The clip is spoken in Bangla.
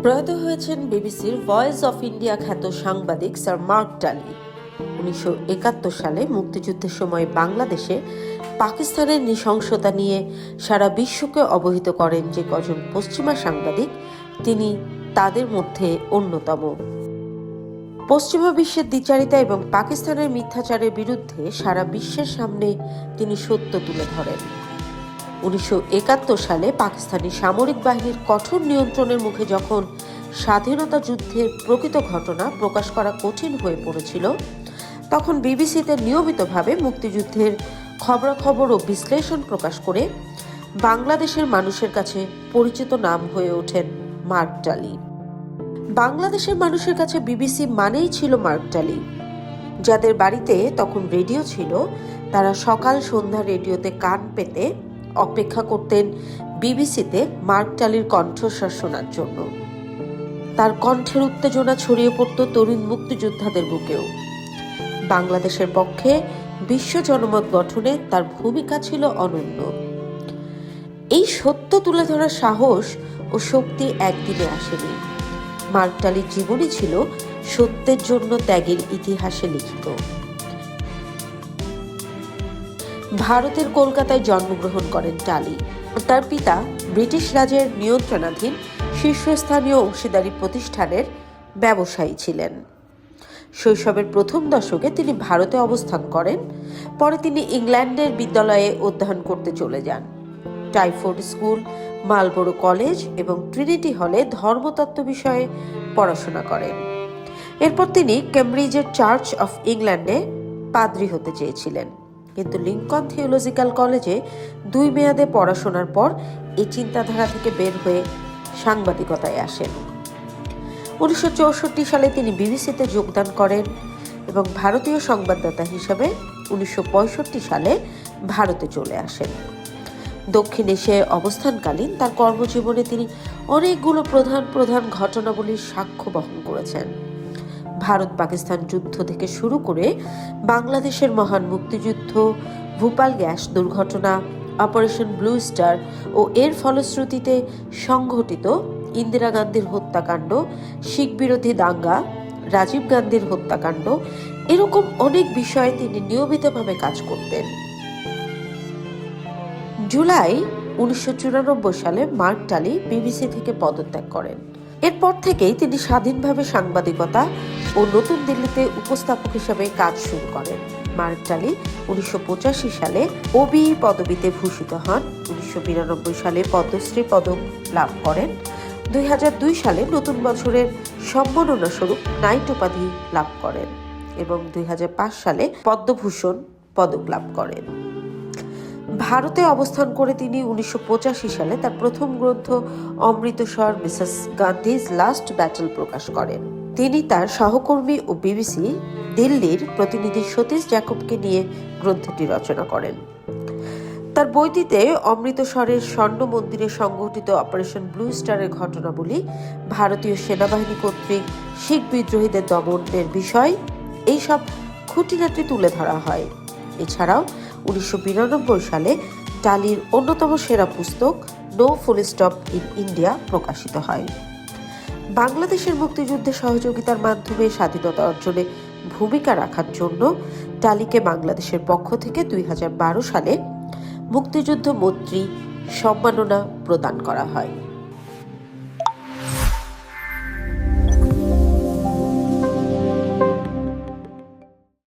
প্রয়াত হয়েছেন বিবিসির ভয়েস অফ ইন্ডিয়া খ্যাত সাংবাদিক স্যার মার্ক টালি। 1971 সালে মুক্তিযুদ্ধের সময় বাংলাদেশে পাকিস্তানের নৃশংসতা নিয়ে সারা বিশ্বকে অবহিত করেন যে কজন পশ্চিমা সাংবাদিক, তিনি তাদের মধ্যে অন্যতম। পশ্চিমা বিশ্বের দ্বিচারিতা এবং পাকিস্তানের মিথ্যাচারের বিরুদ্ধে সারা বিশ্বের সামনে তিনি সত্য তুলে ধরেন। 1971 সালে পাকিস্তানি সামরিক বাহিনীর কঠোর নিয়ন্ত্রণের মুখে যখন স্বাধীনতা যুদ্ধের প্রকৃত ঘটনা প্রকাশ করা কঠিন হয়ে পড়েছিল, তখন বিবিসিতে নিয়মিতভাবে মুক্তিযুদ্ধের খবরাখবর ও বিশ্লেষণ প্রকাশ করে বাংলাদেশের মানুষের কাছে পরিচিত নাম হয়ে ওঠেন মার্ক টালি। বাংলাদেশের মানুষের কাছে বিবিসি মানেই ছিল মার্ক টালি। যাদের বাড়িতে তখন রেডিও ছিল, তারা সকাল সন্ধ্যা রেডিওতে কান পেতে অপেক্ষা করতেন বিবিসিতে মার্ক টালির কণ্ঠস্বর শোনার জন্য। তার কণ্ঠের উত্তেজনা ছড়িয়ে পড়ত তরুণ মুক্তিযোদ্ধাদের বুকেও। বাংলাদেশের পক্ষে বিশ্ব জনমত গঠনে তার ভূমিকা ছিল অনন্য। এই সত্য তুলে ধরার সাহস ও শক্তি একদিনে আসেনি। মার্ক টালির জীবনী ছিল সত্যের জন্য ত্যাগের ইতিহাসে লিখিত। ভারতের কলকাতায় জন্মগ্রহণ করেন টালি। তার পিতা ব্রিটিশ রাজের নিয়ন্ত্রণাধীন শীর্ষস্থানীয় অংশীদারি প্রতিষ্ঠানের ব্যবসায়ী ছিলেন। শৈশবের প্রথম দশকে তিনি ভারতে অবস্থান করেন। পরে তিনি ইংল্যান্ডের বিদ্যালয়ে অধ্যয়ন করতে চলে যান। টাইফোর্ড স্কুল, মালবোরো কলেজ এবং ট্রিনিটি হলে ধর্মতত্ত্ব বিষয়ে পড়াশোনা করেন। এরপর তিনি কেমব্রিজের চার্চ অফ ইংল্যান্ডে পাদ্রী হতে চেয়েছিলেন, কিন্তু লিঙ্কন থিওলজিক্যাল কলেজে 2 মেয়াদে পড়াশোনার পর এই চিন্তাধারা থেকে বের হয়ে সাংবাদিকতায় আসেন। 1964 সালে তিনি বিবিসিতে যোগদান করেন এবং ভারতীয় সংবাদদাতা হিসেবে 1965 সালে ভারতে চলে আসেন। দক্ষিণ এশিয়ায় অবস্থানকালীন তার কর্মজীবনে তিনি অনেকগুলো প্রধান ঘটনাবলীর সাক্ষ্য বহন করেছেন। ভারত পাকিস্তান যুদ্ধ থেকে শুরু করে বাংলাদেশের মহান মুক্তিযুদ্ধ, ভূপাল গ্যাস দুর্ঘটনা, অপারেশন ব্লু স্টার ও এর ফলশ্রুতিতে সংঘটিত ইন্দিরা গান্ধীর হত্যাকাণ্ড, শিখ বিরোধী দাঙ্গা, রাজীব গান্ধীর হত্যাকাণ্ড, এরকম অনেক বিষয়ে তিনি নিয়মিতভাবে কাজ করতেন। জুলাই 1994 সালে মার্ক টালি বিবিসি থেকে পদত্যাগ করেন। এরপর থেকেই তিনি স্বাধীনভাবে সাংবাদিকতা ও নতুন দিল্লিতে উপস্থাপক হিসেবে কাজ শুরু করেন। মার্ক টালি 1985 সালে ওবিই পদবিতে ভূষিত হন। 1992 সালে পদ্মশ্রী পদক লাভ করেন। 2002 সালে নতুন বছরের সম্মাননা স্বরূপ নাইট উপাধি লাভ করেন এবং 2005 সালে পদ্মভূষণ পদক লাভ করেন। ভারতে অবস্থান করে তিনি 1985 সালে তার প্রথম গ্রন্থ Amritsar Mrs Gandhi's last battle প্রকাশ করেন। তিনি তার সহকর্মী ও বিবিসি দিল্লির প্রতিনিধি সতীশ জ্যাকবকে নিয়ে গ্রন্থটি রচনা করেন। তার বইটিতে অমৃতসরের স্বর্ণ মন্দিরে সংঘটিত অপারেশন ব্লু স্টারের ঘটনাবলী, ভারতীয় সেনাবাহিনী কর্তৃক শিখ বিদ্রোহীদের দমনের বিষয়, এইসব খুঁটিনাটি তুলে ধরা হয়। এছাড়াও 1992 সালে টালির অন্যতম সেরা পুস্তক no full stop in India প্রকাশিত হয়। বাংলাদেশের মুক্তিযুদ্ধে সহযোগিতার মাধ্যমে স্বাধীনতা অর্জনে ভূমিকা রাখার জন্য টালিকে বাংলাদেশের পক্ষ থেকে 2012 সালে মুক্তিযুদ্ধ মৈত্রী সম্মাননা প্রদান করা হয়।